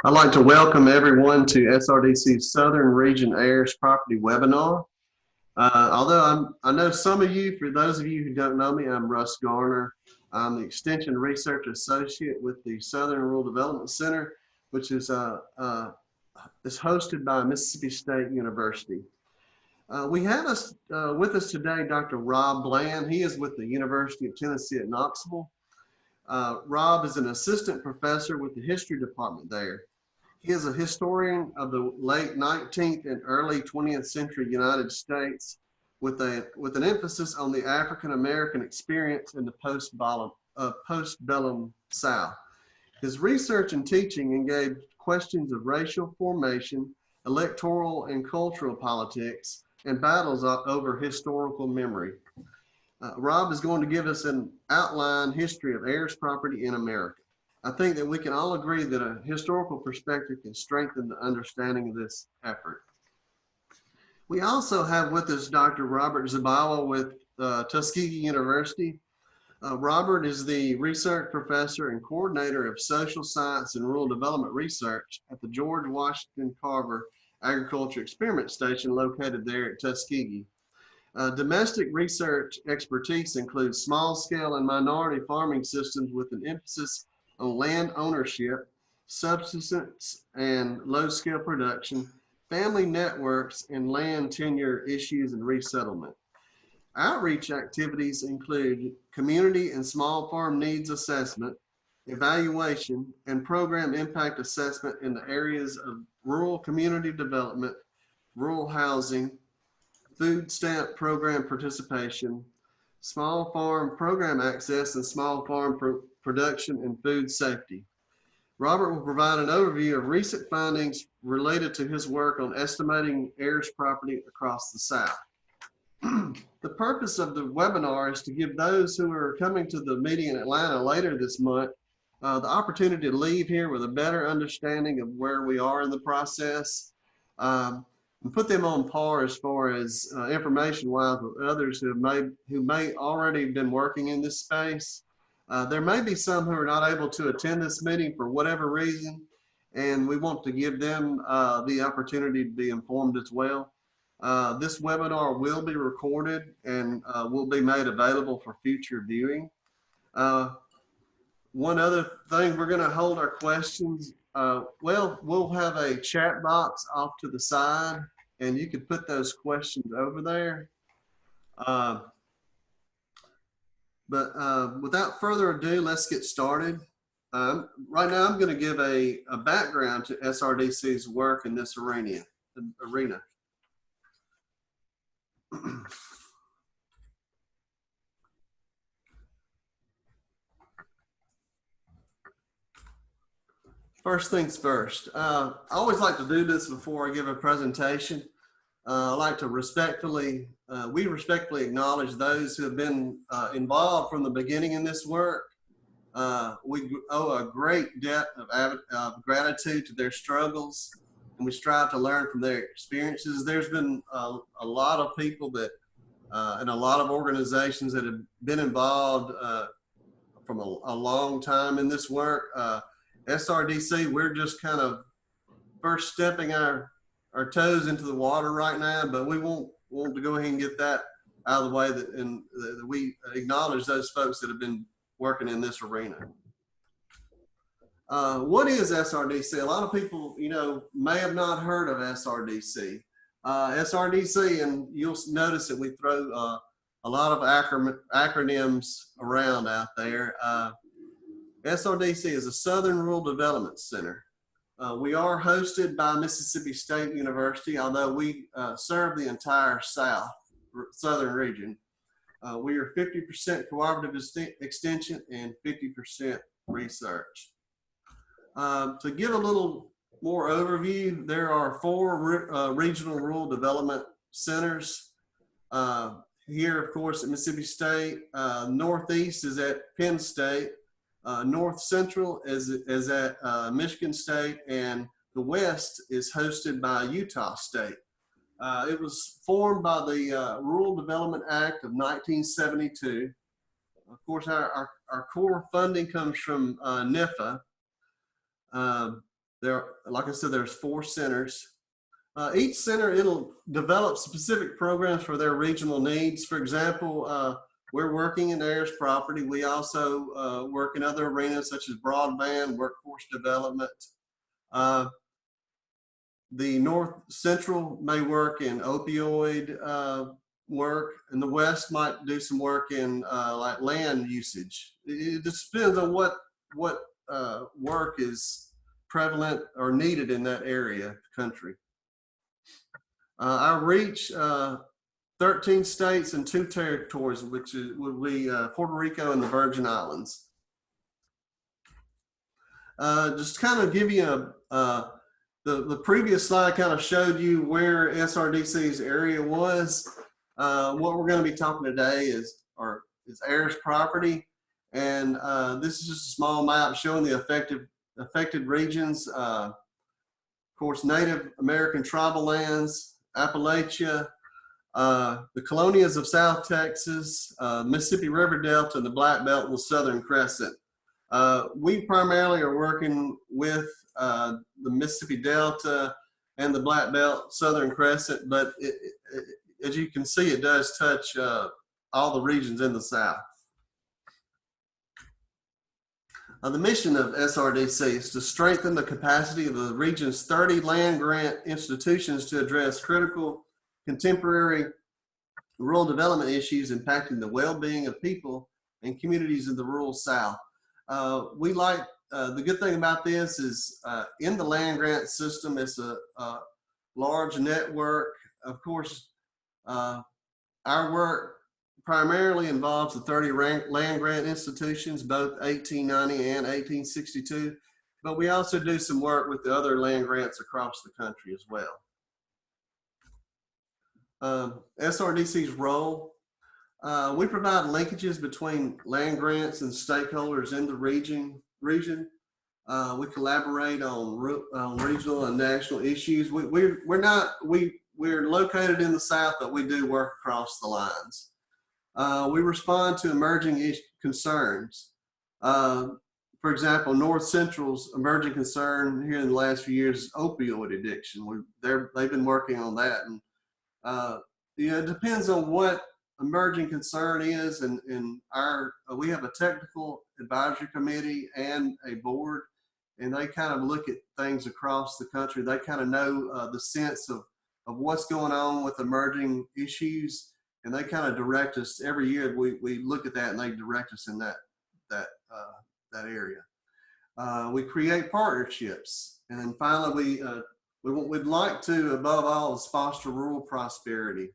I'd like to welcome everyone to SRDC's Southern Region Heirs Property Webinar. I know some of you, for those of you who don't know me, I'm Russ Garner. I'm the Extension Research Associate with the Southern Rural Development Center, which is hosted by Mississippi State University. We have with us today Dr. Rob Bland. He is with the University of Tennessee at Knoxville. Rob is an assistant professor with the history department there. He is a historian of the late 19th and early 20th century United States with an emphasis on the African American experience in the post-bellum South. His research and teaching engaged questions of racial formation, electoral and cultural politics, and battles over historical memory. Rob is going to give us an outline history of heirs property in America. I think that we can all agree that a historical perspective can strengthen the understanding of this effort. We also have with us Dr. Robert Zabawa with Tuskegee University. Robert is the research professor and coordinator of social science and rural development research at the George Washington Carver Agriculture Experiment Station located there at Tuskegee. Domestic research expertise includes small-scale and minority farming systems with an emphasis on land ownership, subsistence and low-scale production, family networks, and land tenure issues and resettlement. Outreach activities include community and small farm needs assessment, evaluation, and program impact assessment in the areas of rural community development, rural housing, food stamp program participation, small farm program access, and small farm production and food safety. Robert will provide an overview of recent findings related to his work on estimating heirs property across the South. The purpose of the webinar is to give those who are coming to the meeting in Atlanta later this month the opportunity to leave here with a better understanding of where we are in the process, and put them on par as far as information-wise with others who may already been working in this space. There may be some who are not able to attend this meeting for whatever reason, and we want to give them the opportunity to be informed as well. This webinar will be recorded and will be made available for future viewing. One other thing, we're going to hold our questions. We'll have a chat box off to the side, and you can put those questions over there. Without further ado, let's get started. Right now, I'm going to give a background to SRDC's work in this arena. First things first. I always like to do this before I give a presentation. I like to we respectfully acknowledge those who have been involved from the beginning in this work. We owe a great debt of gratitude to their struggles, and we strive to learn from their experiences. There's been a lot of people that, and a lot of organizations that have been involved from a long time in this work. SRDC, we're just kind of first stepping our toes into the water right now, but we want to go ahead and get that out of the way, that we acknowledge those folks that have been working in this arena. What is SRDC? A lot of people, may have not heard of SRDC. SRDC, and you'll notice that we throw a lot of acronyms around out there. SRDC is a Southern Rural Development Center. We are hosted by Mississippi State University, although we serve the entire Southern region. We are 50% cooperative extension and 50% research. To give a little more overview, there are 4 regional rural development centers. Here, of course, at Mississippi State. Northeast is at Penn State. North Central is at Michigan State, and the West is hosted by Utah State. It was formed by the Rural Development Act of 1972. Of course, our core funding comes from NIFA. like I said, there's 4 centers. Each center, it'll develop specific programs for their regional needs. For example, we're working in Heirs property. We also work in other arenas such as broadband, workforce development. The North Central may work in opioid work, and the West might do some work in like land usage. It just depends on what work is prevalent or needed in that area of the country. Our reach, 13 states and 2 territories, which would be Puerto Rico and the Virgin Islands. Just kind of give you the previous slide kind of showed you where SRDC's area was. What we're going to be talking today is Heirs property, and this is just a small map showing the affected regions. Of course, Native American tribal lands, Appalachia, the colonias of South Texas, Mississippi River Delta, and the Black Belt and the Southern Crescent. We primarily are working with the Mississippi Delta and the Black Belt, Southern Crescent, but as you can see, it does touch all the regions in the South. The mission of SRDC is to strengthen the capacity of the region's 30 land grant institutions to address critical contemporary rural development issues impacting the well-being of people and communities in the rural South. The good thing about this is in the land grant system, it's a large network. Of course, our work primarily involves the 30 land grant institutions, both 1890 and 1862, but we also do some work with the other land grants across the country as well. SRDC's role, we provide linkages between land grants and stakeholders in the region. We collaborate on regional and national issues. We're located in the South, but we do work across the lines. We respond to emerging concerns. For example, North Central's emerging concern here in the last few years is opioid addiction. They've been working on that, and it depends on what emerging concern is, and we have a technical advisory committee and a board, and they kind of look at things across the country. They kind of know the sense of what's going on with emerging issues, and they kind of direct us every year. We look at that, and they direct us in that area. We create partnerships, and then finally we'd like to, above all, foster rural prosperity.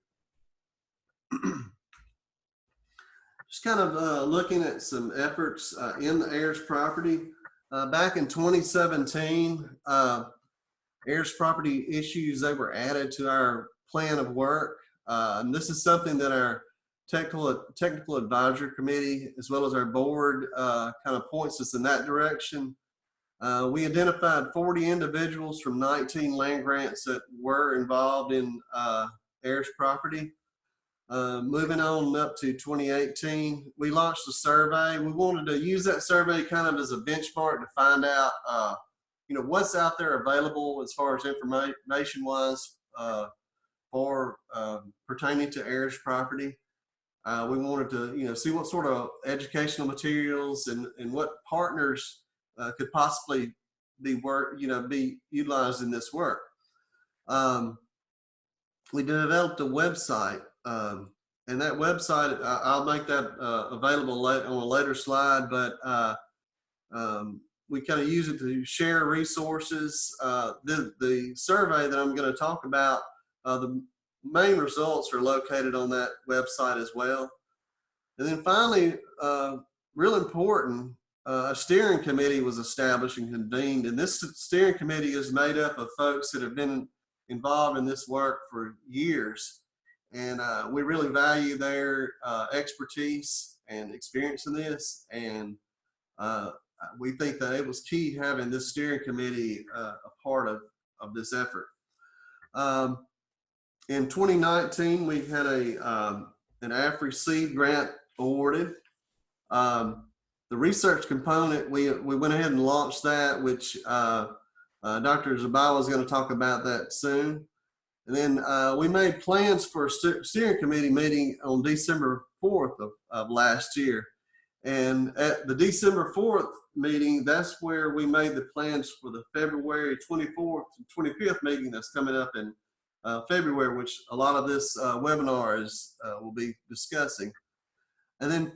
Just kind of looking at some efforts in the Heirs property. Back in 2017, Heirs property issues, they were added to our plan of work. And this is something that our technical advisory committee, as well as our board, kind of points us in that direction. We identified 40 individuals from 19 land grants that were involved in Heirs property. Moving on up to 2018, we launched a survey. We wanted to use that survey kind of as a benchmark to find out, what's out there available as far as information-wise for pertaining to Heirs property. We wanted to, see what sort of educational materials and what partners could possibly be utilized in this work. We developed a website, and that website, I'll make that available on a later slide, but we kind of use it to share resources. The survey that I'm going to talk about, the main results are located on that website as well. And then finally, real important, a steering committee was established and convened, and this steering committee is made up of folks that have been involved in this work for years, and we really value their expertise and experience in this, and we think that it was key having this steering committee a part of this effort. In 2019, we had an AFRI seed grant awarded. The research component, we went ahead and launched that, which Dr. Zabawa is going to talk about that soon. And then we made plans for a steering committee meeting on December 4th of last year. And at the December 4th meeting, that's where we made the plans for the February 24th and 25th meeting that's coming up in February, which a lot of this webinar will be discussing. And then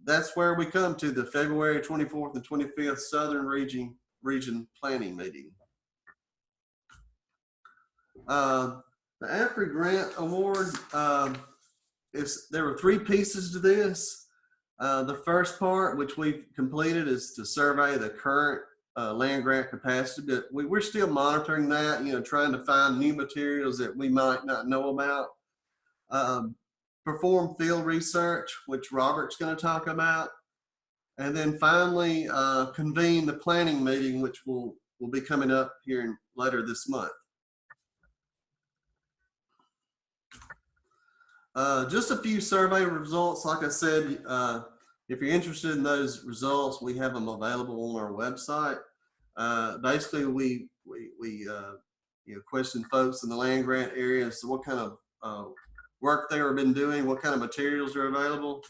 that's where we come to the February 24th and 25th Southern Region Planning Meeting. The AFRI Grant Award, there were 3 pieces to this. The first part, which we've completed, is to survey the current land grant capacity, but we're still monitoring that, trying to find new materials that we might not know about. Perform field research, which Robert's going to talk about. And then finally, convene the planning meeting, which will be coming up here later this month. Just a few survey results. Like I said, if you're interested in those results, we have them available on our website. Basically, we question folks in the land grant area, so what kind of work they've been doing, what kind of materials are available.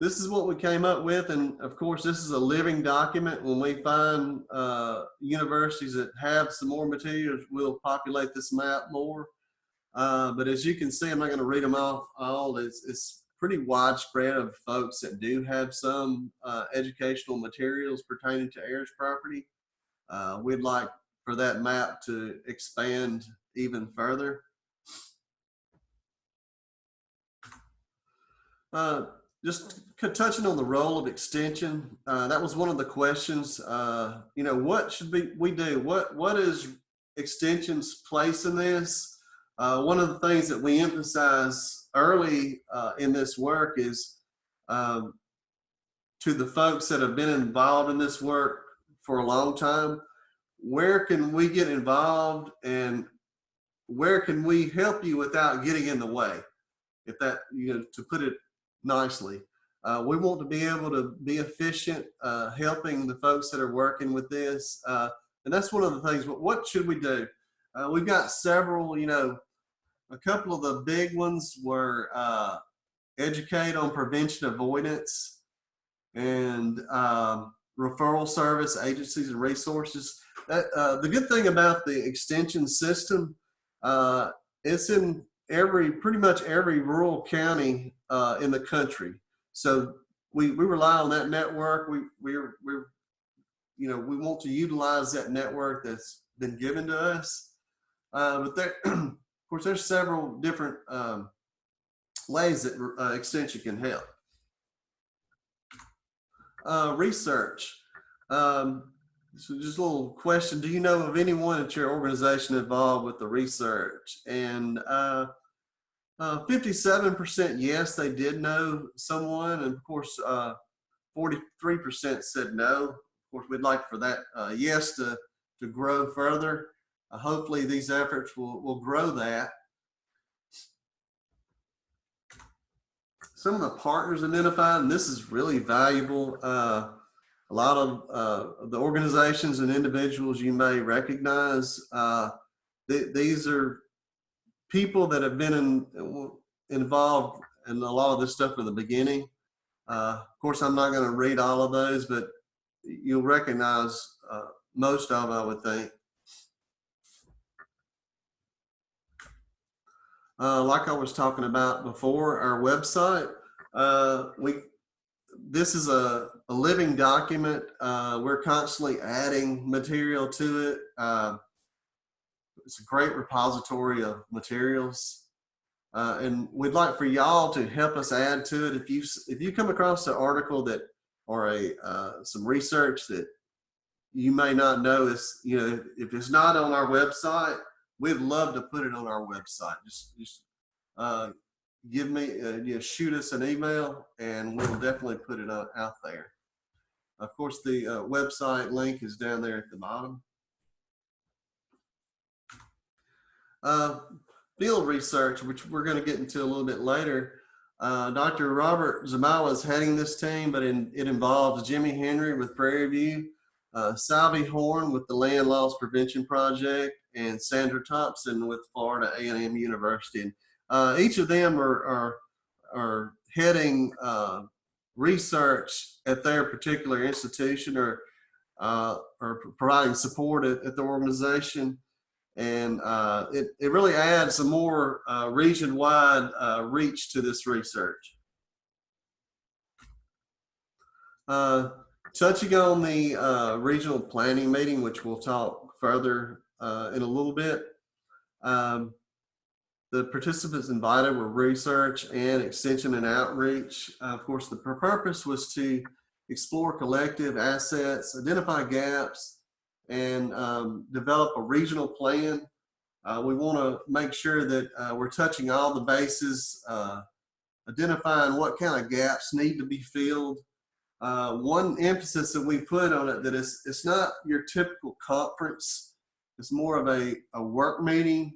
This is what we came up with, and of course this is a living document. When we find universities that have some more materials, we'll populate this map more. But as you can see, I'm not going to read them off all. It's pretty widespread of folks that do have some educational materials pertaining to heirs property. We'd like for that map to expand even further. Just touching on the role of extension, that was one of the questions. What should we do? What is extension's place in this? One of the things that we emphasize early in this work is to the folks that have been involved in this work for a long time, where can we get involved and where can we help you without getting in the way? If that, to put it nicely. We want to be able to be efficient, helping the folks that are working with this. And that's one of the things, what should we do? We've got several, a couple of the big ones were educate on prevention avoidance and referral service agencies and resources. The good thing about the extension system, it's in pretty much every rural county in the country. So we rely on that network. We want to utilize that network that's been given to us. But there, of course, there's several different ways that extension can help. Research. So just a little question. Do you know of anyone at your organization involved with the research? And 57% yes, they did know someone. And of course, 43% said no. Of course, we'd like for that yes to grow further. Hopefully these efforts will grow that. Some of the partners identified, and this is really valuable. A lot of the organizations and individuals you may recognize, these are people that have been involved in a lot of this stuff from the beginning. Of course, I'm not going to read all of those, but you'll recognize most of them, I would think. Like I was talking about before, our website, this is a living document. We're constantly adding material to it. It's a great repository of materials. And we'd like for y'all to help us add to it. If you come across an article that, or some research that you may not know is, if it's not on our website, we'd love to put it on our website. Just give me, shoot us an email, and we'll definitely put it out there. Of course, the website link is down there at the bottom. Field research, which we're going to get into a little bit later. Dr. Robert Zabawa is heading this team, but it involves Jimmy Henry with Prairie View. Salvi Horn with the Land Loss Prevention Project, and Sandra Thompson with Florida A&M University. And each of them are heading research at their particular institution, or providing support at the organization. And it really adds a more region-wide reach to this research. Touching on the regional planning meeting, which we'll talk further in a little bit, the participants invited were research and extension and outreach. Of course, the purpose was to explore collective assets, identify gaps, and develop a regional plan. We want to make sure that we're touching all the bases, identifying what kind of gaps need to be filled. One emphasis that we put on it, that it's not your typical conference. It's more of a work meeting.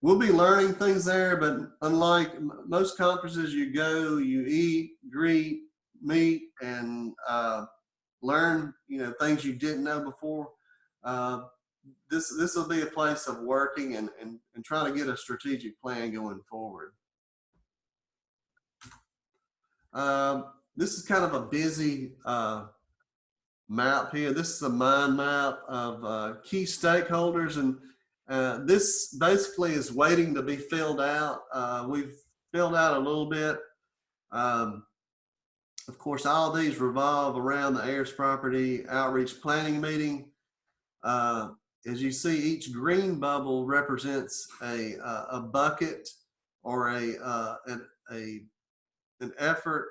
We'll be learning things there, but unlike most conferences, you go, you eat, greet, meet, and learn, things you didn't know before. This will be a place of working and trying to get a strategic plan going forward. This is kind of a busy map here. This is a mind map of key stakeholders, and this basically is waiting to be filled out. We've filled out a little bit. Of course, all these revolve around the Heirs Property Outreach Planning Meeting. As you see, each green bubble represents a bucket or an effort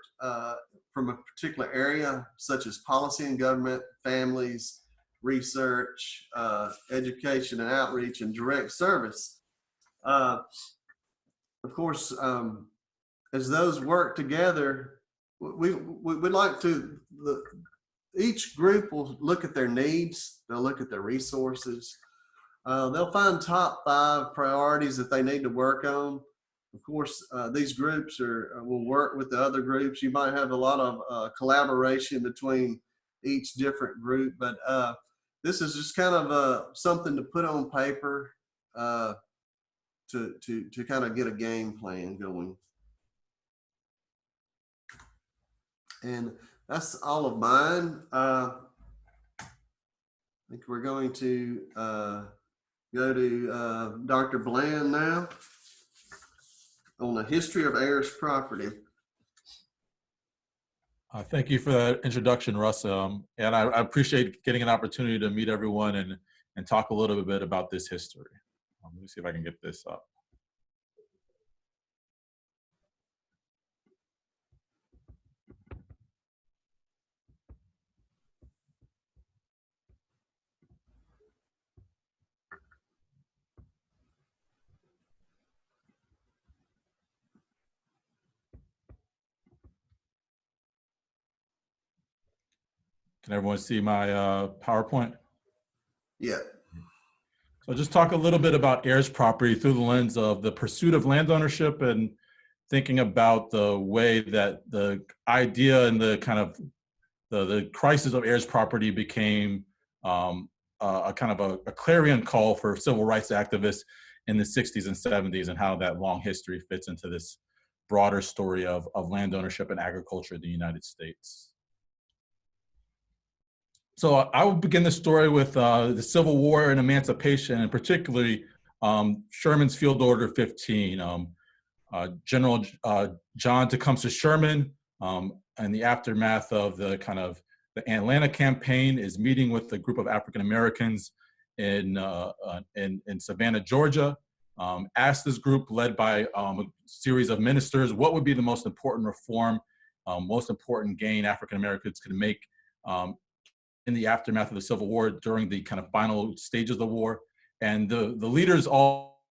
from a particular area, such as policy and government, families, research, education and outreach, and direct service. Of course, as those work together, we'd like to, each group will look at their needs, they'll look at their resources, they'll find top 5 priorities that they need to work on. Of course, these groups will work with the other groups. You might have a lot of collaboration between each different group, but this is just kind of something to put on paper to kind of get a game plan going. And that's all of mine. I think we're going to go to Dr. Bland now on the history of Heirs property. Thank you for that introduction, Russ. And I appreciate getting an opportunity to meet everyone and talk a little bit about this history. Let me see if I can get this up. Can everyone see my PowerPoint? Yeah. So just talk a little bit about heirs property through the lens of the pursuit of land ownership and thinking about the way that the idea and the kind of the crisis of heirs property became a kind of a clarion call for civil rights activists in the 60s and 70s, and how that long history fits into this broader story of land ownership and agriculture in the United States. So I will begin the story with the Civil War and emancipation, and particularly Sherman's Field Order 15. General John Tecumseh Sherman, in the aftermath of the Atlanta campaign, is meeting with a group of African Americans in Savannah, Georgia. Asked this group, led by a series of ministers, what would be the most important reform, most important gain African Americans could make in the aftermath of the Civil War, during the kind of final stages of the war. And the leaders all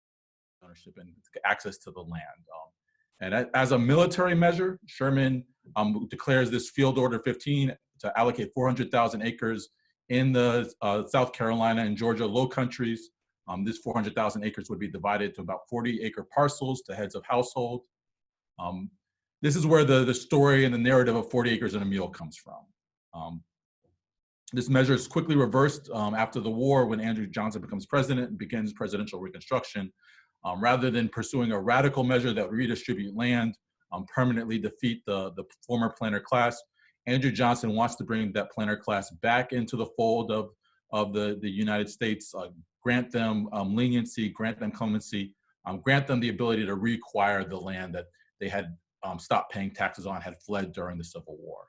ownership and access to the land. And as a military measure, Sherman declares this Field Order 15 to allocate 400,000 acres in the South Carolina and Georgia Low Countries. This 400,000 acres would be divided to about 40-acre parcels to heads of household. This is where the story and the narrative of 40 acres and a meal comes from. This measure is quickly reversed after the war when Andrew Johnson becomes president and begins presidential reconstruction. Rather than pursuing a radical measure that would redistribute land, permanently defeat the former planter class, Andrew Johnson wants to bring that planter class back into the fold of the United States, grant them leniency, grant them clemency, grant them the ability to reacquire the land that they had stopped paying taxes on, had fled during the Civil War.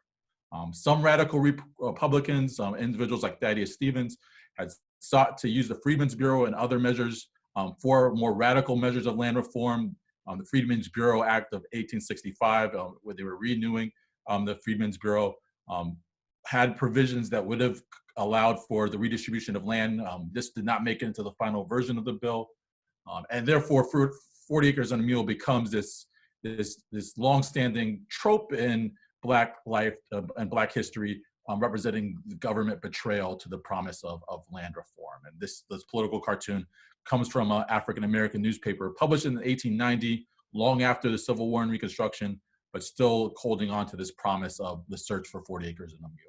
Some radical Republicans, individuals like Thaddeus Stevens, had sought to use the Freedmen's Bureau and other measures for more radical measures of land reform. The Freedmen's Bureau Act of 1865, where they were renewing the Freedmen's Bureau, had provisions that would have allowed for the redistribution of land. This did not make it into the final version of the bill. And therefore, 40 acres and a mule becomes this longstanding trope in Black life and Black history, representing the government betrayal to the promise of land reform. And this political cartoon comes from an African-American newspaper published in 1890, long after the Civil War and Reconstruction, but still holding on to this promise of the search for 40 acres and a mule.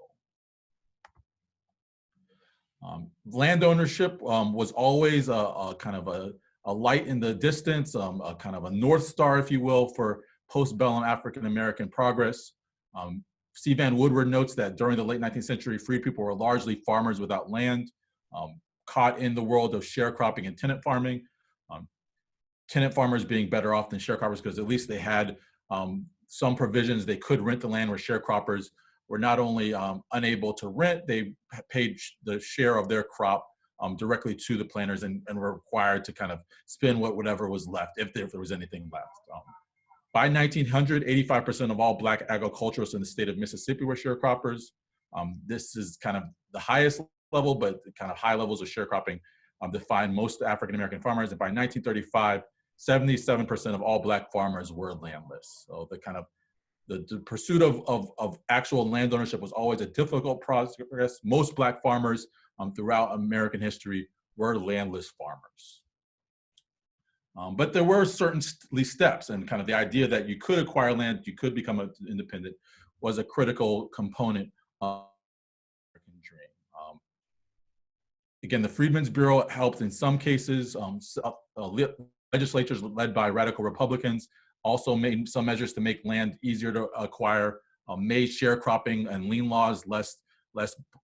Land ownership was always a kind of a light in the distance, a kind of a North Star, if you will, for postbellum African-American progress. C. Van Woodward notes that during the late 19th century, free people were largely farmers without land, caught in the world of sharecropping and tenant farming. Tenant farmers being better off than sharecroppers because at least they had some provisions. They could rent the land, where sharecroppers were not only unable to rent, they paid the share of their crop directly to the planters and were required to kind of spend whatever was left, if there was anything left. By 1900, 85% of all Black agriculturalists in the state of Mississippi were sharecroppers. This is kind of the highest level, but kind of high levels of sharecropping define most African-American farmers. And by 1935, 77% of all Black farmers were landless. So the kind of the pursuit of actual land ownership was always a difficult process. Most Black farmers throughout American history were landless farmers. But there were certain steps, and kind of the idea that you could acquire land, you could become independent, was a critical component of the American dream. Again, the Freedmen's Bureau helped in some cases. Legislatures led by radical Republicans also made some measures to make land easier to acquire, made sharecropping and lien laws less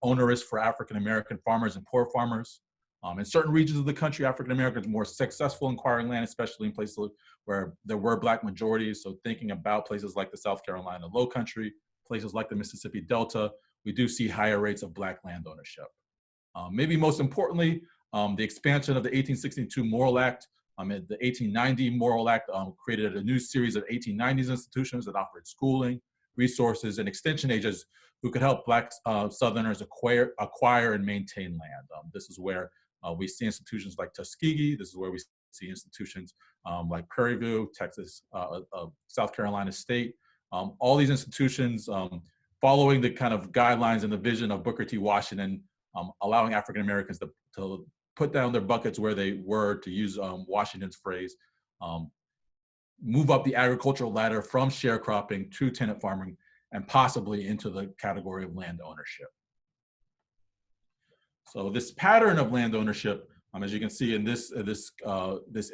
onerous for African-American farmers and poor farmers. In certain regions of the country, African-Americans were more successful in acquiring land, especially in places where there were Black majorities. So thinking about places like the South Carolina Low Country, places like the Mississippi Delta, we do see higher rates of Black land ownership. Maybe most importantly, the expansion of the 1862 Morrill Act. The 1890 Morrill Act created a new series of 1890s institutions that offered schooling, resources, and extension agents who could help Black Southerners acquire and maintain land. This is where we see institutions like Tuskegee. This is where we see institutions like Prairie View, Texas, South Carolina State. All these institutions following the kind of guidelines and the vision of Booker T. Washington, allowing African Americans to put down their buckets where they were, to use Washington's phrase, move up the agricultural ladder from sharecropping to tenant farming and possibly into the category of land ownership. So this pattern of land ownership, as you can see in this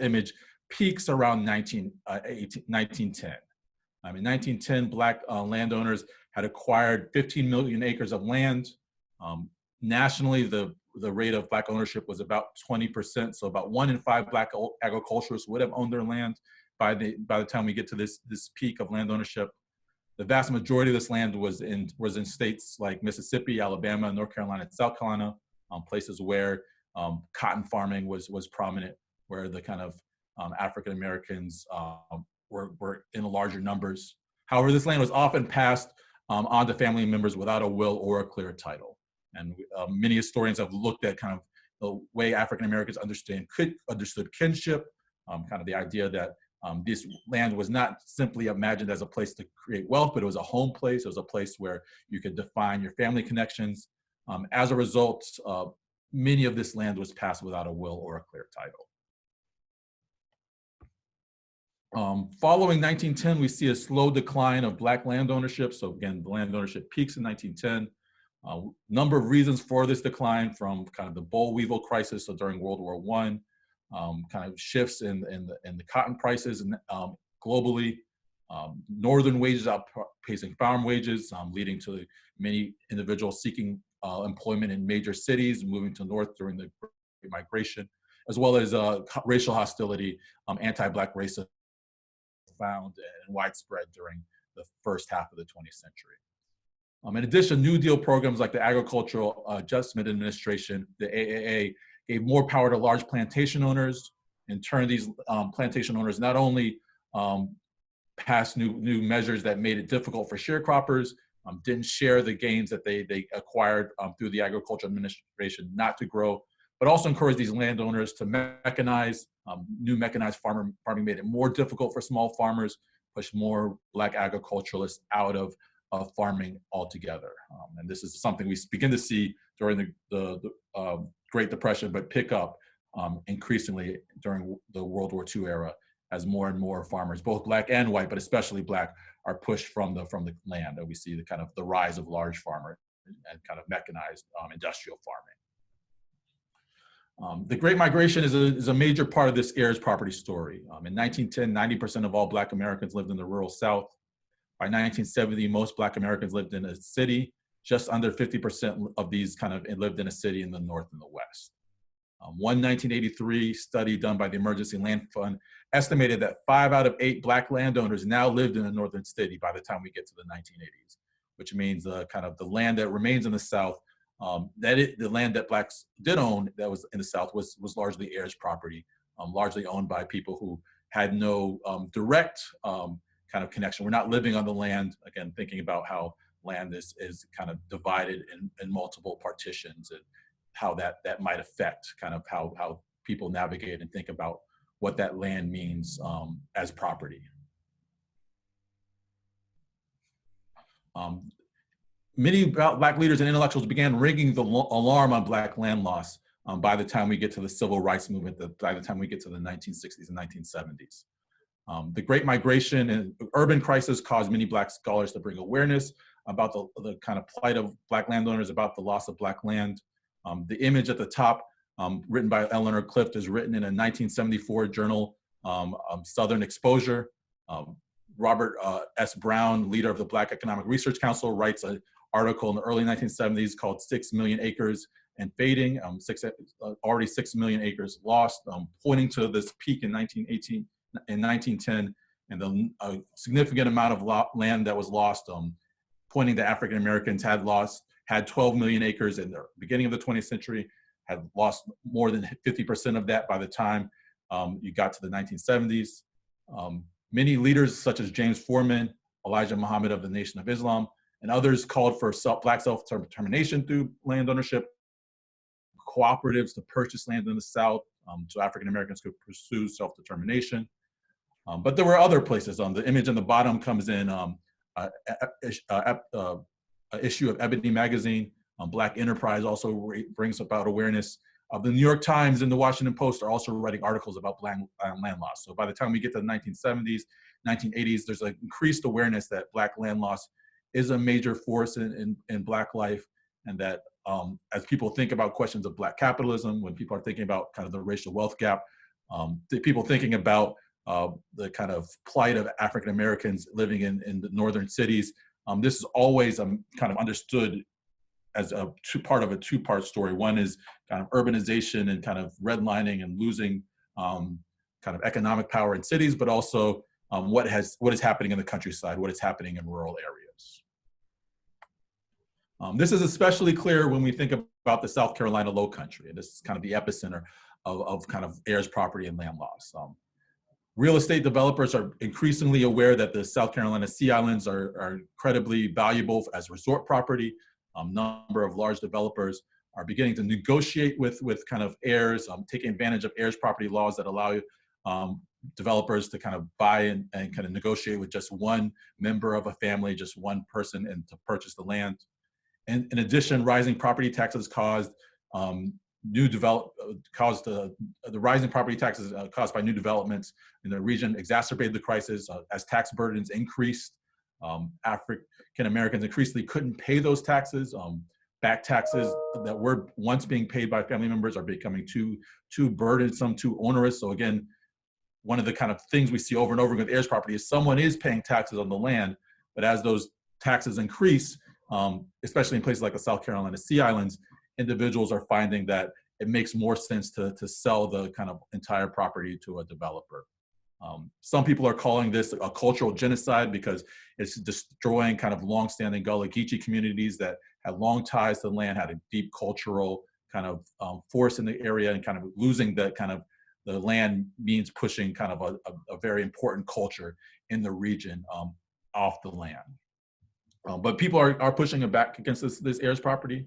image, peaks around 1910. In 1910, Black landowners had acquired 15 million acres of land. Nationally, the rate of Black ownership was about 20%. So about 1 in 5 Black agriculturists would have owned their land by the time we get to this peak of land ownership. The vast majority of this land was in states like Mississippi, Alabama, North Carolina, and South Carolina, places where cotton farming was prominent, where the kind of African Americans were in larger numbers. However, this land was often passed on to family members without a will or a clear title. And many historians have looked at kind of the way African Americans understood kinship, kind of the idea that this land was not simply imagined as a place to create wealth, but it was a home place. It was a place where you could define your family connections. As a result, many of this land was passed without a will or a clear title. Following 1910, we see a slow decline of Black land ownership. So again, land ownership peaks in 1910. Number of reasons for this decline, from kind of the boll weevil crisis, so during World War I, kind of shifts in the cotton prices and globally, northern wages outpacing farm wages, leading to many individuals seeking employment in major cities, moving to north during the Great Migration, as well as racial hostility, anti-Black racism found and widespread during the first half of the 20th century. In addition, New Deal programs like the Agricultural Adjustment Administration, the AAA, gave more power to large plantation owners. In turn, these plantation owners not only passed new measures that made it difficult for sharecroppers, didn't share the gains that they acquired through the Agricultural Administration not to grow, but also encouraged these landowners to mechanize. New mechanized farming made it more difficult for small farmers, pushed more Black agriculturalists out of farming altogether. And this is something we begin to see during the Great Depression, but pick up increasingly during the World War II era, as more and more farmers, both Black and white, but especially Black, are pushed from the land. And we see the rise of large farmers and kind of mechanized industrial farming. The Great Migration is a major part of this heirs property story. In 1910, 90% of all Black Americans lived in the rural South. By 1970, most Black Americans lived in a city. Just under 50% of these lived in a city in the North and the West. One 1983 study done by the Emergency Land Fund estimated that 5 out of 8 Black landowners now lived in a northern city by the time we get to the 1980s, which means the land that remains in the South, the land that Blacks did own that was in the South was largely heirs property, largely owned by people who had no direct kind of connection. We're not living on the land, again, thinking about how land is kind of divided in multiple partitions and how that might affect kind of how people navigate and think about what that land means as property. Many Black leaders and intellectuals began ringing the alarm on Black land loss by the time we get to the Civil Rights Movement, by the time we get to the 1960s and 1970s. The Great Migration and urban crisis caused many Black scholars to bring awareness about the kind of plight of Black landowners, about the loss of Black land. The image at the top, written by Eleanor Clift, is written in a 1974 journal, Southern Exposure. Robert S. Brown, leader of the Black Economic Research Council, writes an article in the early 1970s called 6 Million Acres and Fading, already 6 million acres lost, pointing to this peak in 1918 and 1910, and the significant amount of land that was lost, pointing to African Americans had 12 million acres in the beginning of the 20th century, had lost more than 50% of that by the time you got to the 1970s. Many leaders such as James Foreman, Elijah Muhammad of the Nation of Islam, and others called for Black self-determination through land ownership, cooperatives to purchase land in the South so African Americans could pursue self-determination. But there were other places. The image on the bottom comes in an issue of Ebony magazine. Black Enterprise also brings about awareness. The New York Times and the Washington Post are also writing articles about land loss. So by the time we get to the 1970s, 1980s, there's an increased awareness that Black land loss is a major force in Black life, and that as people think about questions of Black capitalism, when people are thinking about kind of the racial wealth gap, people thinking about the kind of plight of African Americans living in the northern cities, this is always kind of understood as part of a two-part story. One is kind of urbanization and kind of redlining and losing kind of economic power in cities, but also what is happening in the countryside, what is happening in rural areas. This is especially clear when we think about the South Carolina Low Country, and this is kind of the epicenter of kind of heirs property and land loss. Real estate developers are increasingly aware that the South Carolina Sea Islands are incredibly valuable as resort property. Number of large developers are beginning to negotiate with kind of heirs, taking advantage of heirs property laws that allow developers to kind of buy and kind of negotiate with just one member of a family, just one person, and to purchase the land. And in addition, rising property taxes caused the rising property taxes caused by new developments in the region exacerbated the crisis as tax burdens increased. African Americans increasingly couldn't pay those taxes. back taxes that were once being paid by family members are becoming too burdensome, too onerous. So again, one of the kind of things we see over and over again with heirs property is someone is paying taxes on the land, but as those taxes increase, especially in places like the South Carolina Sea Islands, individuals are finding that it makes more sense to sell the kind of entire property to a developer. Some people are calling this a cultural genocide because it's destroying kind of longstanding Gullah Geechee communities that had long ties to the land, had a deep cultural kind of force in the area, and kind of losing that kind of the land means pushing kind of a very important culture in the region off the land. But people are pushing it back against this heirs property.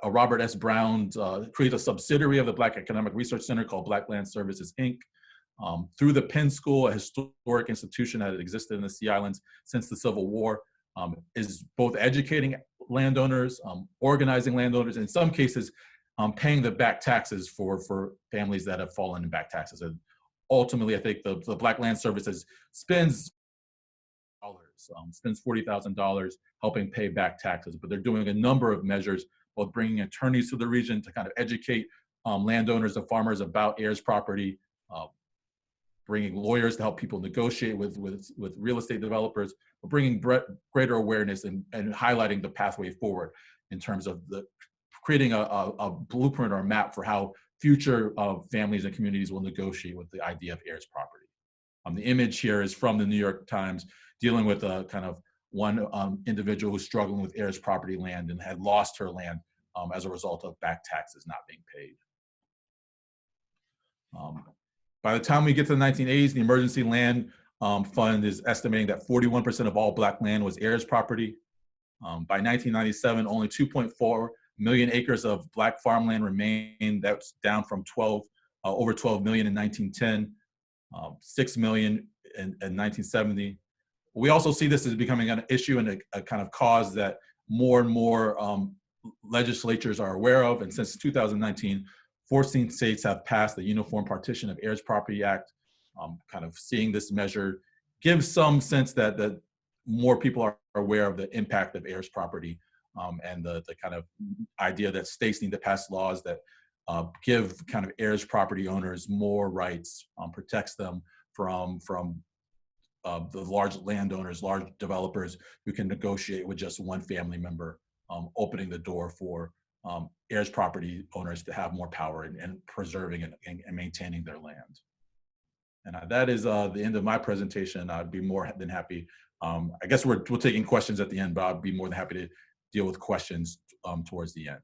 Robert S. Brown created a subsidiary of the Black Economic Research Center called Black Land Services, Inc. Through the Penn School, a historic institution that had existed in the Sea Islands since the Civil War, is both educating landowners, organizing landowners, in some cases, paying the back taxes for families that have fallen in back taxes. And ultimately, I think the Black Land Services spends $40,000 helping pay back taxes, but they're doing a number of measures, both bringing attorneys to the region to kind of educate landowners and farmers about heirs property, bringing lawyers to help people negotiate with real estate developers, but bringing greater awareness and highlighting the pathway forward in terms of creating a blueprint or a map for how future families and communities will negotiate with the idea of heirs property. The image here is from the New York Times, dealing with a kind of one individual who's struggling with heirs property land and had lost her land as a result of back taxes not being paid. By the time we get to the 1980s, the Emergency Land Fund is estimating that 41% of all Black land was heirs property. By 1997, only 2.4 million acres of Black farmland remained. That's down from over 12 million in 1910, 6 million in 1970. We also see this as becoming an issue and a kind of cause that more and more legislatures are aware of. And since 2019, 14 states have passed the Uniform Partition of Heirs Property Act. Kind of seeing this measure gives some sense that more people are aware of the impact of heirs property and the kind of idea that states need to pass laws that give kind of heirs property owners more rights, protects them from the large landowners, large developers who can negotiate with just one family member, opening the door for heirs property owners to have more power in preserving and maintaining their land. And that is the end of my presentation. I'd be more than happy. I guess we're taking questions at the end, but I'd be more than happy to deal with questions towards the end.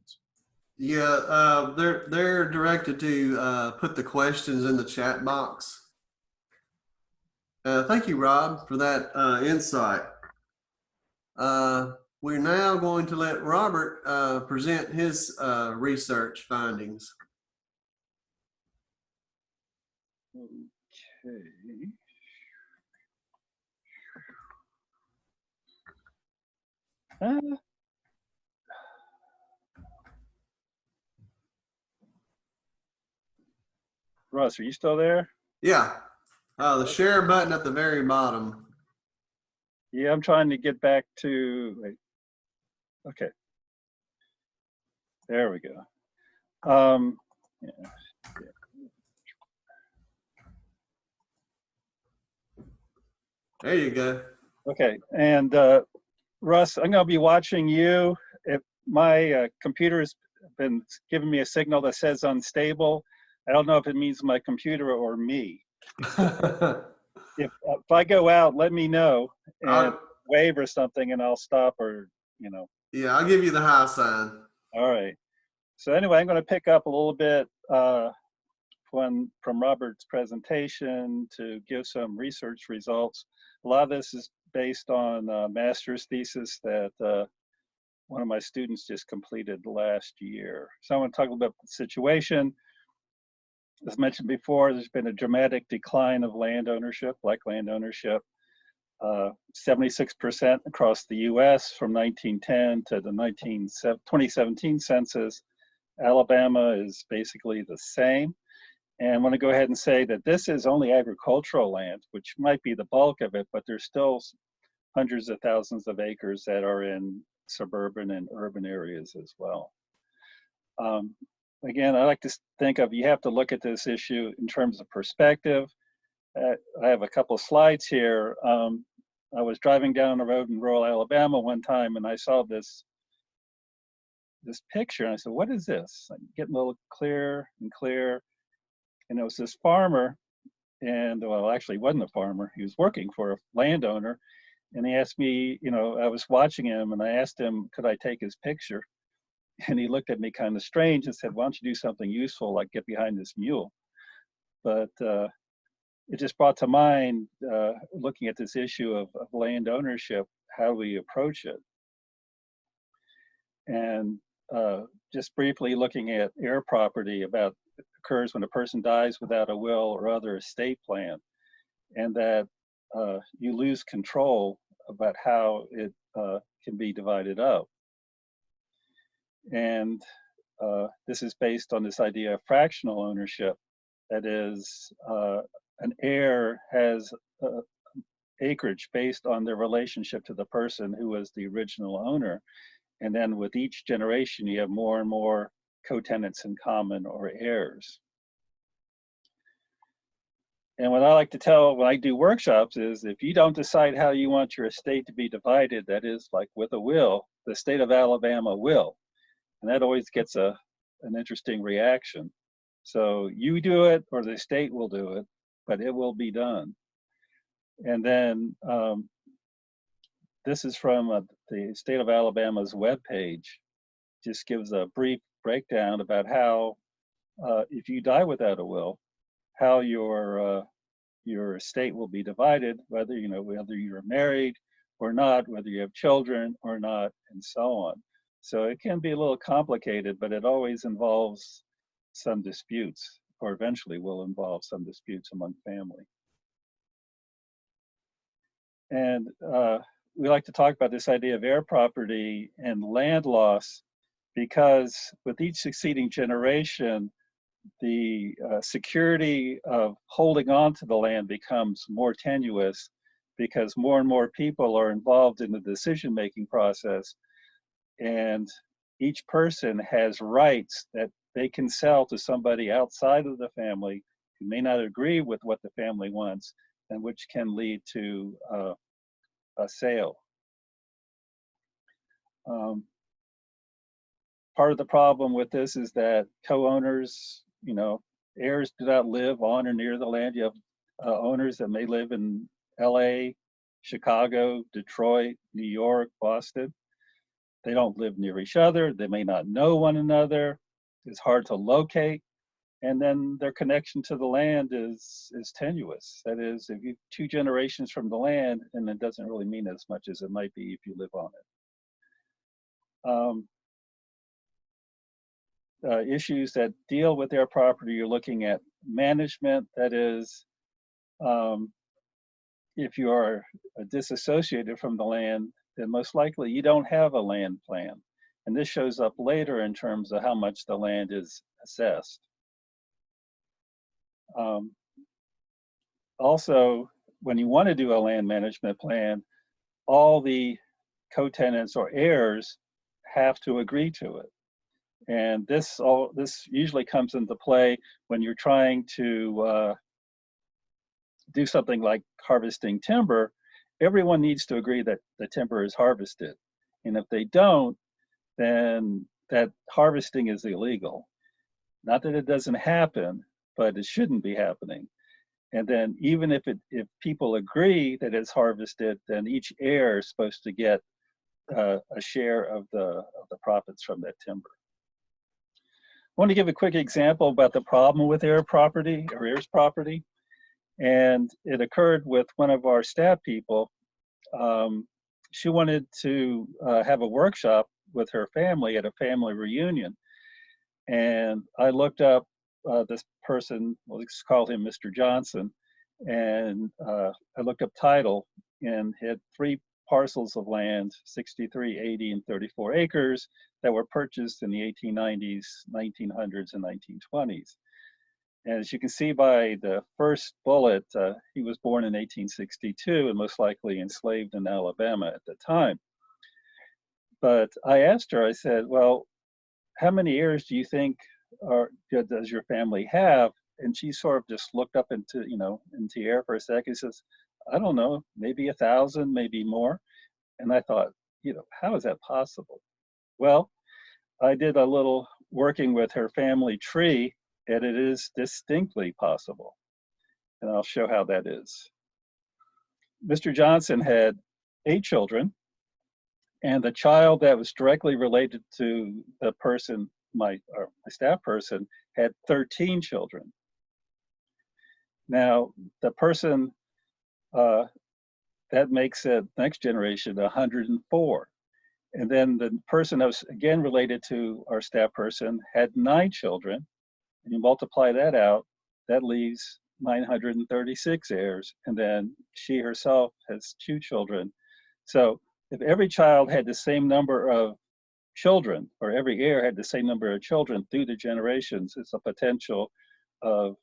Yeah, they're directed to put the questions in the chat box. Thank you, Rob, for that insight. We're now going to let Robert present his research findings. Okay. Russ, are you still there? Yeah, the share button at the very bottom. Yeah, I'm trying to get back to, wait. Okay. There we go. Yeah. There you go. Okay, and Russ, I'm gonna be watching you. If my computer has been giving me a signal that says unstable, I don't know if it means my computer or me. If I go out, let me know and wave or something, and I'll stop, or you know. Yeah, I'll give you the high sign. All right. So anyway, I'm going to pick up a little bit from Robert's presentation to give some research results. A lot of this is based on a master's thesis that one of my students just completed last year. So I want to talk a little bit about the situation. As mentioned before, there's been a dramatic decline of land ownership, Black land ownership, 76% across the US from 1910 to the 2017 census. Alabama is basically the same. And I want to go ahead and say that this is only agricultural land, which might be the bulk of it, but there's still hundreds of thousands of acres that are in suburban and urban areas as well. Again, I like to think of, you have to look at this issue in terms of perspective. I have a couple of slides here. I was driving down the road in rural Alabama one time, and I saw this picture, and I said, "What is this?" I'm getting a little clearer and clearer, and it was this farmer, and well, actually, he wasn't a farmer. He was working for a landowner, and he asked me, I was watching him, and I asked him, could I take his picture? And he looked at me kind of strange and said, "Why don't you do something useful, like get behind this mule?" But it just brought to mind, looking at this issue of land ownership, how we approach it. And just briefly looking at heir property, about occurs when a person dies without a will or other estate plan, and that you lose control about how it can be divided up. And this is based on this idea of fractional ownership. That is, an heir has acreage based on their relationship to the person who was the original owner. And then with each generation, you have more and more co-tenants in common, or heirs. And what I like to tell when I do workshops is, if you don't decide how you want your estate to be divided, that is like with a will, the state of Alabama will. And that always gets an interesting reaction. So you do it, or the state will do it, but it will be done. And then this is from the state of Alabama's webpage. Just gives a brief breakdown about how, if you die without a will, how your estate will be divided, whether you're married or not, whether you have children or not, and so on. So it can be a little complicated, but it always involves some disputes, or eventually will involve some disputes among family. And we like to talk about this idea of heir property and land loss, because with each succeeding generation, the security of holding on to the land becomes more tenuous, because more and more people are involved in the decision-making process, and each person has rights that they can sell to somebody outside of the family who may not agree with what the family wants, and which can lead to a sale. Part of the problem with this is that co-owners, heirs do not live on or near the land. You have owners that may live in LA, Chicago, Detroit, New York, Boston. They don't live near each other. They may not know one another. It's hard to locate. And then their connection to the land is tenuous. That is, if you 2 generations from the land, and it doesn't really mean as much as it might be if you live on it. Issues that deal with their property, you're looking at management. That is, if you are disassociated from the land, then most likely you don't have a land plan. And this shows up later in terms of how much the land is assessed. Also, when you want to do a land management plan, all the co-tenants or heirs have to agree to it. And this usually comes into play when you're trying to do something like harvesting timber. Everyone needs to agree that the timber is harvested. And if they don't, then that harvesting is illegal. Not that it doesn't happen, but it shouldn't be happening. And then even if people agree that it's harvested, then each heir is supposed to get a share of the profits from that timber. I want to give a quick example about the problem with heir property, or heirs property. And it occurred with one of our staff people. She wanted to have a workshop with her family at a family reunion. And I looked up this person, let's call him Mr. Johnson, and I looked up title, and had 3 parcels of land, 63, 80, and 34 acres, that were purchased in the 1890s, 1900s, and 1920s. And as you can see by the first bullet, he was born in 1862 and most likely enslaved in Alabama at the time. But I asked her, I said, well, how many heirs do you think does your family have? And she sort of just looked up into, into the air for a second. She says, I don't know, maybe 1,000, maybe more. And I thought, how is that possible? Well, I did a little working with her family tree, and it is distinctly possible. And I'll show how that is. Mr. Johnson had 8 children, and the child that was directly related to the person, my staff person, had 13 children. Now, the person that makes it next generation 104. And then the person that was again related to our staff person had 9 children. And you multiply that out, that leaves 936 heirs. And then she herself has 2 children. So if every child had the same number of children, or every heir had the same number of children through the generations, it's a potential of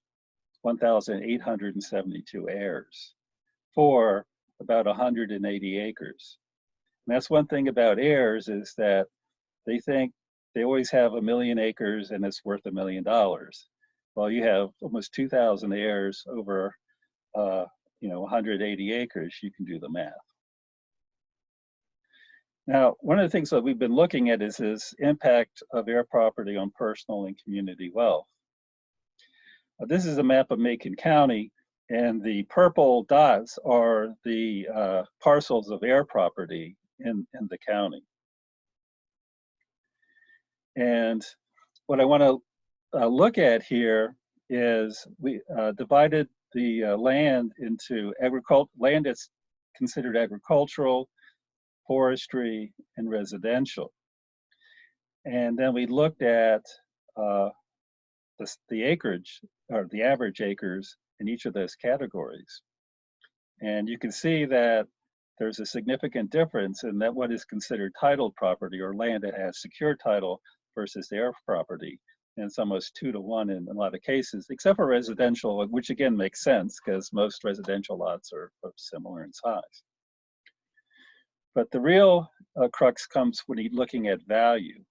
1,872 heirs for about 180 acres. And that's one thing about heirs, is that they think they always have 1 million acres and it's worth $1 million. Well, you have almost 2,000 heirs over 180 acres. You can do the math. Now, one of the things that we've been looking at is this impact of heir property on personal and community wealth. This is a map of Macon County, and the purple dots are the parcels of heir property in the county. And what I want to look at here is we divided the land into land that's considered agricultural, forestry, and residential. And then we looked at the acreage, or the average acres in each of those categories. And you can see that there's a significant difference in that what is considered titled property, or land that has secure title, versus heir property. And it's almost 2 to 1 in a lot of cases, except for residential, which again makes sense because most residential lots are similar in size. But the real crux comes when you're looking at value.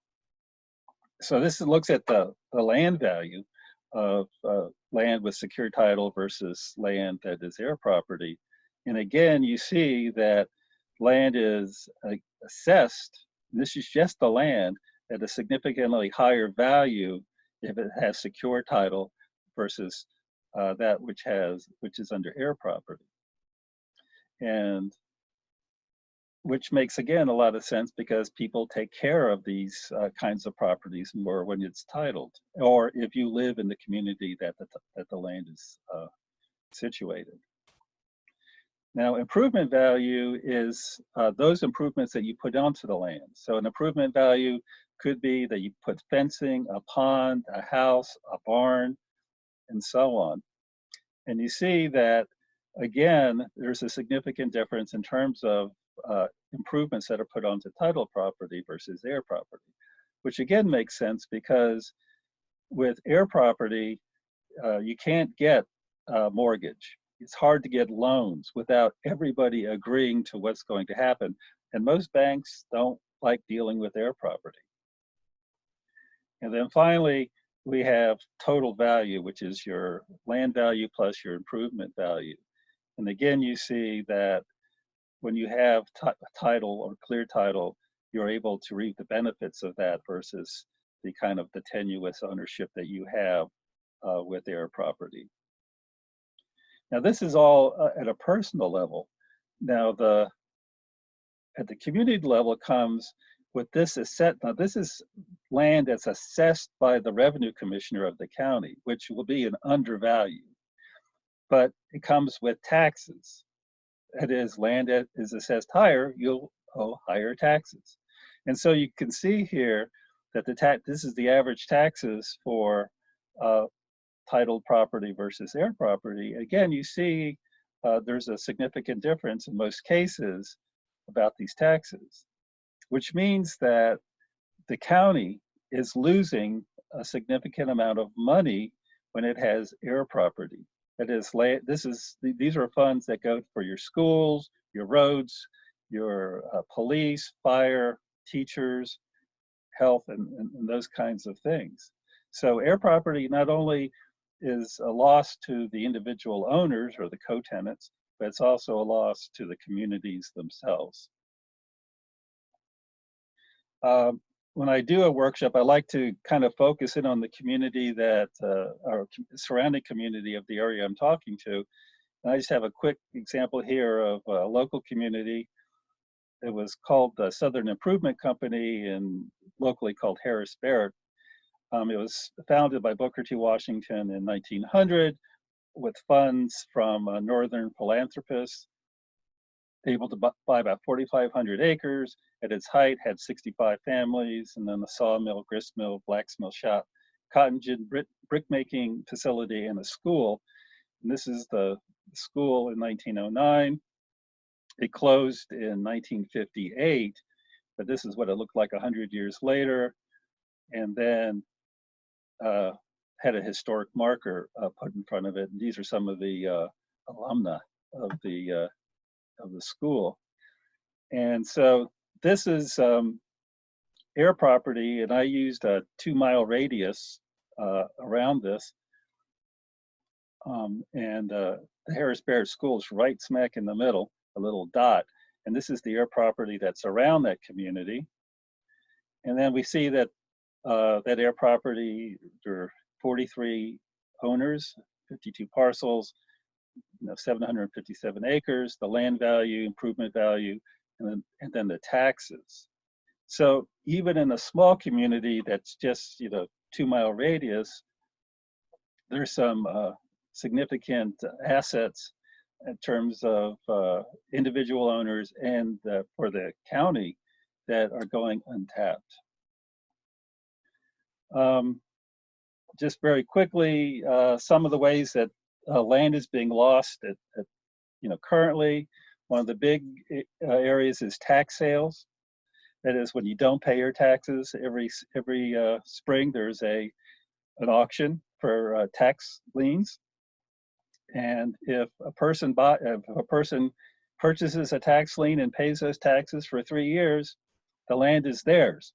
So this looks at the land value of land with secure title versus land that is heir property. And again, you see that land is assessed, this is just the land, at a significantly higher value if it has secure title versus that which is under heir property. And which makes, again, a lot of sense because people take care of these kinds of properties more when it's titled, or if you live in the community that the land is situated. Now, improvement value is those improvements that you put onto the land. So an improvement value could be that you put fencing, a pond, a house, a barn, and so on. And you see that, again, there's a significant difference in terms of improvements that are put onto title property versus heir property, which again makes sense because with heir property, you can't get a mortgage. It's hard to get loans without everybody agreeing to what's going to happen. And most banks don't like dealing with heir property. And then finally, we have total value, which is your land value plus your improvement value. And again, you see that when you have title or clear title, you're able to reap the benefits of that versus the kind of the tenuous ownership that you have with heir property. Now, this is all at a personal level. Now, at the community level comes with this asset. Now, this is land that's assessed by the revenue commissioner of the county, which will be an undervalue, but it comes with taxes. That is, land that is assessed higher, you'll owe higher taxes. And so you can see here that this is the average taxes for titled property versus heir property. Again, you see there's a significant difference in most cases about these taxes, which means that the county is losing a significant amount of money when it has heir property. That is, these are funds that go for your schools, your roads, your police, fire, teachers, health, and those kinds of things. So air property not only is a loss to the individual owners or the co-tenants, but it's also a loss to the communities themselves. When I do a workshop, I like to kind of focus in on the community that, or surrounding community of the area I'm talking to. And I just have a quick example here of a local community. It was called the Southern Improvement Company and locally called Heirs. It was founded by Booker T. Washington in 1900 with funds from northern philanthropists, able to buy about 4,500 acres. At its height, had 65 families, and then the sawmill, gristmill, blacksmith shop, cotton gin brick making facility, and a school. And this is the school in 1909. It closed in 1958, but this is what it looked like 100 years later. And then had a historic marker put in front of it. And these are some of the alumni of the school. And so this is air property, and I used a 2-mile radius around this. The Harris Barrett School is right smack in the middle, a little dot. And this is the air property that's around that community. And then we see that that air property, there are 43 owners, 52 parcels, 757 acres, the land value, improvement value, and then the taxes. So even in a small community that's just 2-mile radius, there's some significant assets in terms of individual owners and for the county that are going untapped. Just very quickly, some of the ways that land is being lost currently. One of the big areas is tax sales. That is, when you don't pay your taxes every spring, there's an auction for tax liens. And if a person purchases a tax lien and pays those taxes for 3 years, the land is theirs.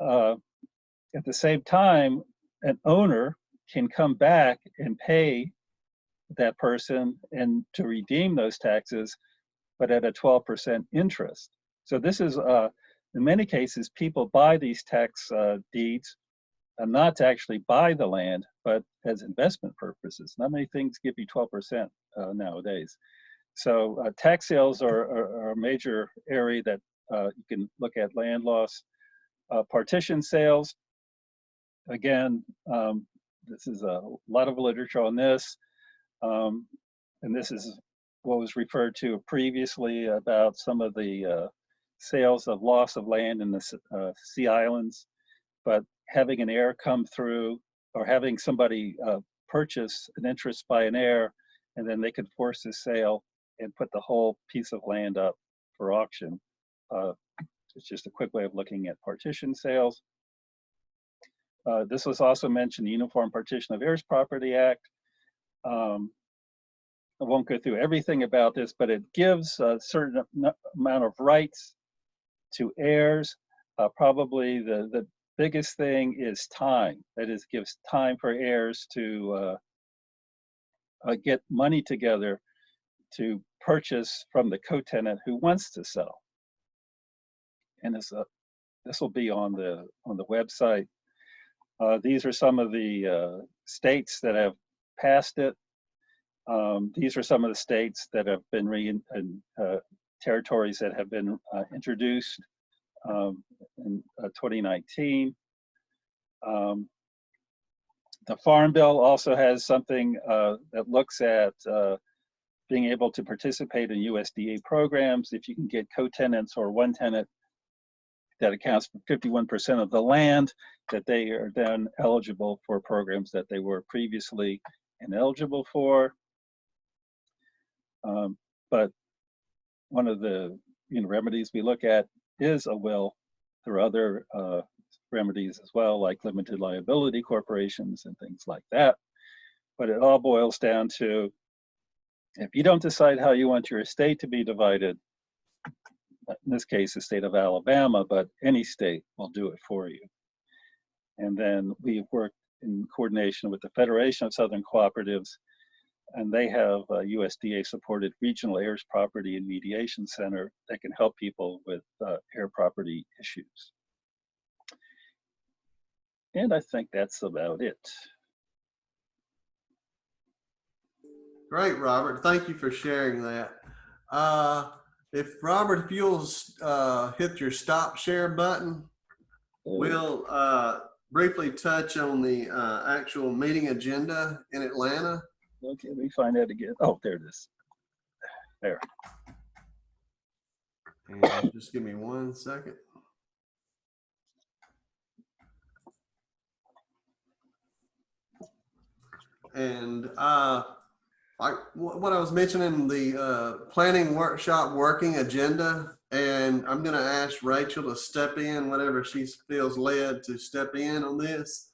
At the same time, an owner can come back and pay that person and to redeem those taxes, but at a 12% interest. So this is, in many cases, people buy these tax deeds not to actually buy the land, but as investment purposes. Not many things give you 12% nowadays. So tax sales are a major area that you can look at land loss. Partition sales, again, this is a lot of literature on this. And this is what was referred to previously about some of the sales of loss of land in the Sea Islands. But having an heir come through, or having somebody purchase an interest by an heir, and then they could force a sale and put the whole piece of land up for auction. It's just a quick way of looking at partition sales. This was also mentioned, the Uniform Partition of Heirs Property Act. I won't go through everything about this, but it gives a certain amount of rights to heirs. Probably the biggest thing is time. That is, gives time for heirs to get money together to purchase from the co-tenant who wants to sell. And this will be on the website. These are some of the states that have passed it. These are some of the states that have been territories that have been introduced in 2019. The Farm Bill also has something that looks at being able to participate in USDA programs. If you can get co-tenants or one tenant that accounts for 51% of the land, that they are then eligible for programs that they were previously ineligible for. But one of the remedies we look at is a will. There are other remedies as well, like limited liability corporations and things like that. But it all boils down to, if you don't decide how you want your estate to be divided, in this case, the state of Alabama, but any state will do it for you. And then we've worked in coordination with the Federation of Southern Cooperatives, and they have a USDA-supported regional heirs property and mediation center that can help people with heir property issues. And I think that's about it. Great, Robert. Thank you for sharing that. If you'll hit your stop share button, we'll briefly touch on the actual meeting agenda in Atlanta. Okay, let me find that again. Oh, there it is. There. And just give me 1 second. And like what I was mentioning, the planning workshop working agenda, and I'm going to ask Rachel to step in whenever she feels led to step in on this.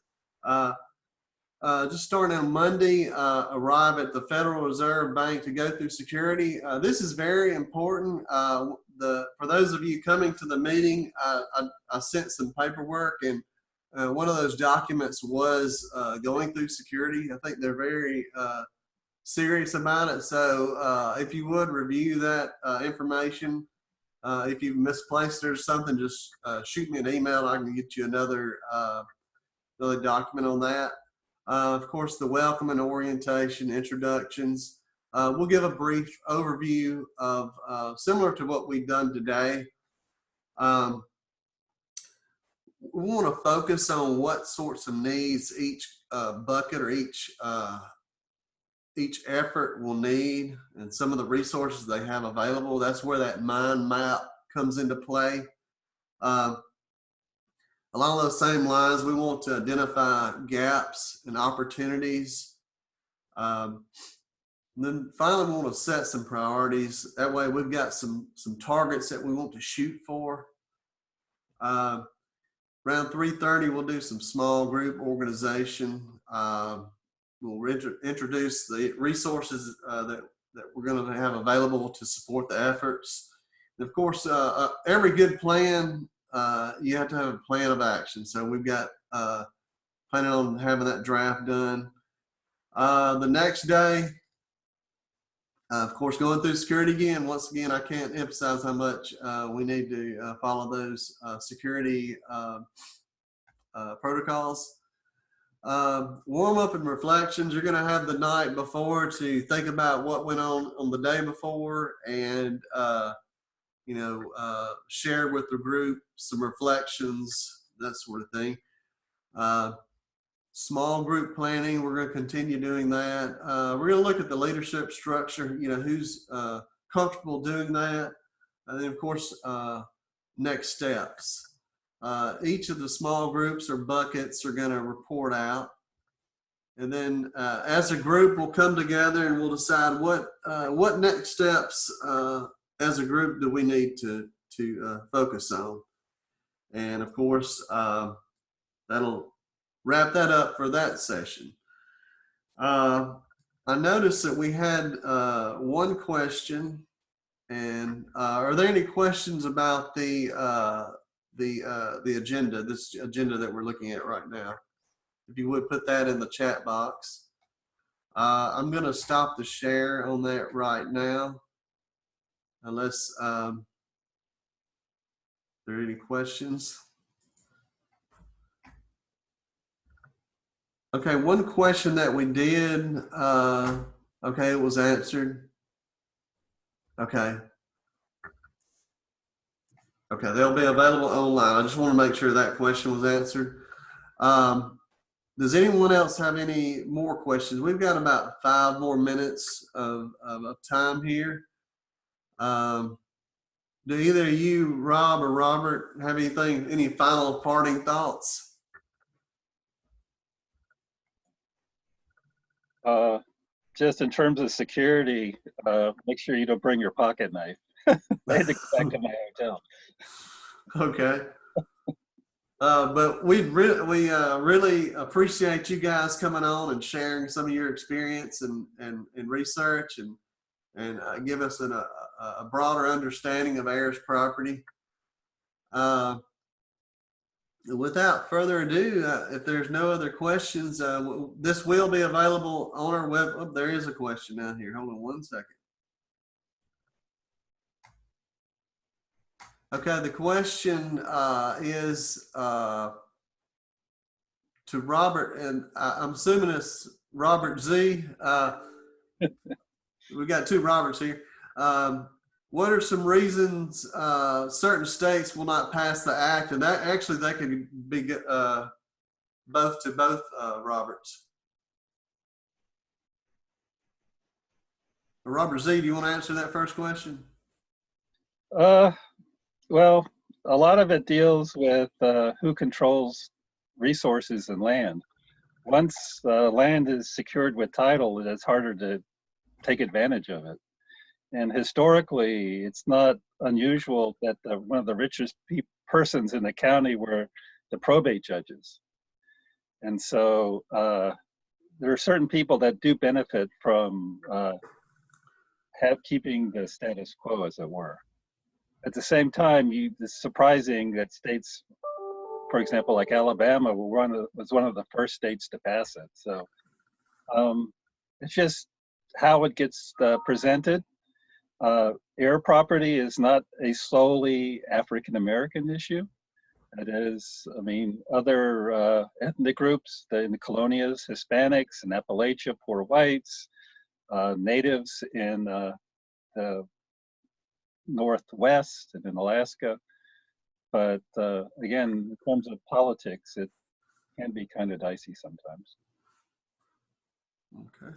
Just starting on Monday, arrive at the Federal Reserve Bank to go through security. This is very important. For those of you coming to the meeting, I sent some paperwork, and one of those documents was going through security. I think they're very serious about it. So if you would review that information, if you've misplaced it or something, just shoot me an email. I can get you another document on that. Of course, the welcome and orientation, introductions. We'll give a brief overview of similar to what we've done today. We want to focus on what sorts of needs each bucket or each effort will need, and some of the resources they have available. That's where that mind map comes into play. Along those same lines, we want to identify gaps and opportunities. Then finally, we want to set some priorities. That way we've got some targets that we want to shoot for. Around 3:30, we'll do some small group organization. We'll introduce the resources that we're going to have available to support the efforts. And of course, every good plan, you have to have a plan of action. So we've got planning on having that draft done. The next day, of course, going through security again. Once again, I can't emphasize how much we need to follow those security protocols. Warm up and reflections. You're going to have the night before to think about what went on the day before, and share with the group some reflections, that sort of thing. Small group planning, we're going to continue doing that. We're going to look at the leadership structure, who's comfortable doing that. And then, of course, next steps. Each of the small groups or buckets are going to report out. And then as a group, we'll come together and we'll decide what next steps as a group do we need to focus on. And of course, that'll wrap that up for that session. I noticed that we had one question, and are there any questions about the agenda, this agenda that we're looking at right now? If you would put that in the chat box. I'm going to stop the share on that right now, unless there are any questions. Okay, one question that we did, okay, it was answered. Okay. Okay, they'll be available online. I just want to make sure that question was answered. Does anyone else have any more questions? We've got about 5 more minutes of time here. Do either you, Rob or Robert, have any final parting thoughts? Just in terms of security, make sure you don't bring your pocket knife. I had to go back to my hotel. Okay. But we really appreciate you guys coming on and sharing some of your experience and research and give us a a broader understanding of heirs property. Without further ado, if there's no other questions, this will be available on our web. Oh, there is a question down here. Hold on one second. Okay, the question is to Robert, and I'm assuming it's Robert Z. We got two Roberts here. What are some reasons certain states will not pass the act? And that actually that could be both to both Roberts. Robert Z, do you want to answer that first question? Well, a lot of it deals with who controls resources and land. Once land is secured with title, it's harder to take advantage of it. And historically, it's not unusual that one of the richest persons in the county were the probate judges. And so there are certain people that do benefit from keeping the status quo, as it were. At the same time, it's surprising that states, for example, like Alabama, was one of the first states to pass it. So it's just how it gets presented. Heir property is not a solely African-American issue. It is, I mean, other ethnic groups in the colonias, Hispanics in Appalachia, poor whites, natives in the Northwest and in Alaska. But again, in terms of politics, it can be kind of dicey sometimes. Okay.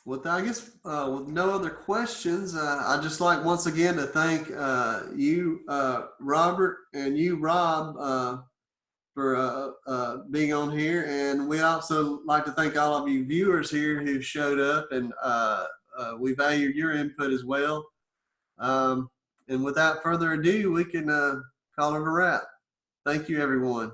Well, I guess with no other questions, I'd just like once again to thank you, Robert, and you, Rob, for being on here. And we also like to thank all of you viewers here who showed up, and we value your input as well. And without further ado, we can call it a wrap. Thank you, everyone.